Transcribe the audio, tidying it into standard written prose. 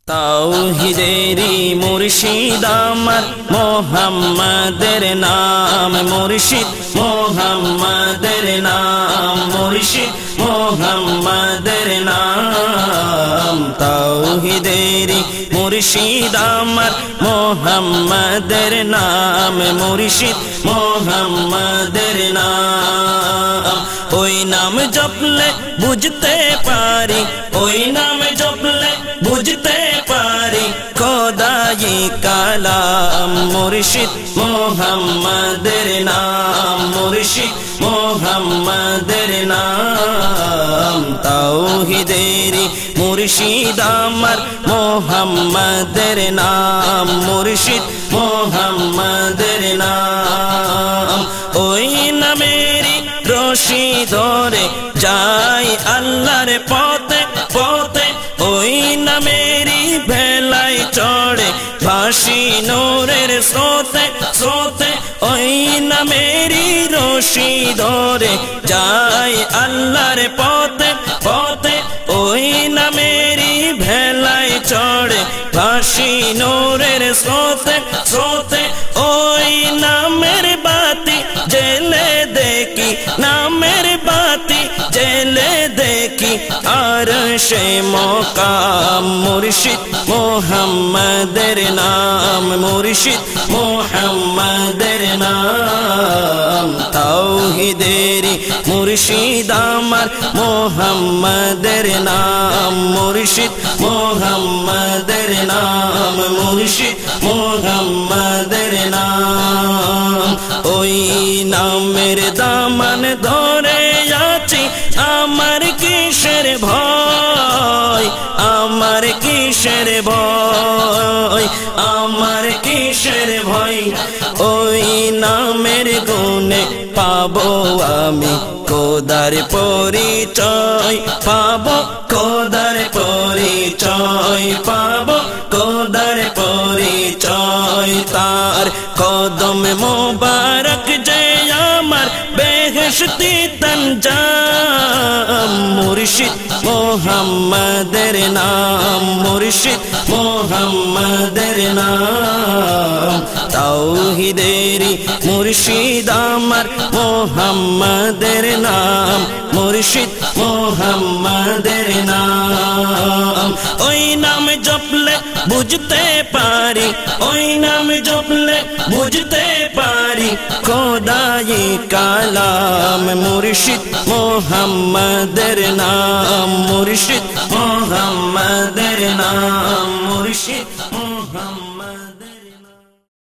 তাওহীদেরি মুর্শিদ আমার মোহাম্মদের নাম মুর্শিদ মোহাম্মদের নাম মুর্শিদ মোহাম্মদের নাম তাওহীদেরি মুর্শিদ আমার মোহাম্মদের নাম মুর্শিদ মোহাম্মদের নাম ওই নাম জপলে বুঝতে পারি ওই নাম জপলে বুঝতে পারি খোদাই কালাম মুর্শিদ মোহাম্মদের নাম মুর্শিদ মোহাম্মদের নাম তাওহীদেরি মুর্শিদ আমার মোহাম্মদের নাম মুর্শিদ মোহাম্মদের নাম ওই নামেরই রশি ধরে যাই আল্লাহর পথে পথে ওই নামেরই ভেলায় চড়ে ভাসি নূরের স্রোতে স্রোতে ওই নামেরই রশি ধরে যাই আল্লাহর পথে পথে ওই নামেরই ভেলায় চড়ে ভাসি নূরের স্রোতে স্রোতে ওই নামের বাতি জেলে দেখি নামের বাতি জেলে দেখি আরশে মকাম মুর্শিদ মোহাম্মদের নাম মুর্শিদ মোহাম্মদের নাম তাওহীদেরি মুর্শিদ আমার মোহাম্মদের নাম মুর্শিদ মোহাম্মদের নাম মুর্শিদ মোহাম্মদের নাম ওই নামের দামান ধরে আছি আমার কিসের ভয় আমার কিসের ভয় আমার কিসের ভয় ওই নামের গুণে পাবো আমি খোদার পরিচয় পাবো খোদার পরিচয় পাবো খোদার পরিচয় তার কদম মোবারক যে আমার বেহেশতি তঞ্জাম মুর্শিদ মোহাম্মদের নাম মুর্শিদ মোহাম্মদের নাম তাওহীদেরি মুর্শিদ আমার মোহাম্মদের নাম মুর্শিদ মোহাম্মদের নাম ওই নাম জপলে বুঝতে পারি ওই নাম জপলে বুঝতে পারি খোদাই কালাম মুর্শিদ মোহাম্মদের নাম মুর্শিদ মোহাম্মদের নাম মুর্শিদ মোহাম্মদের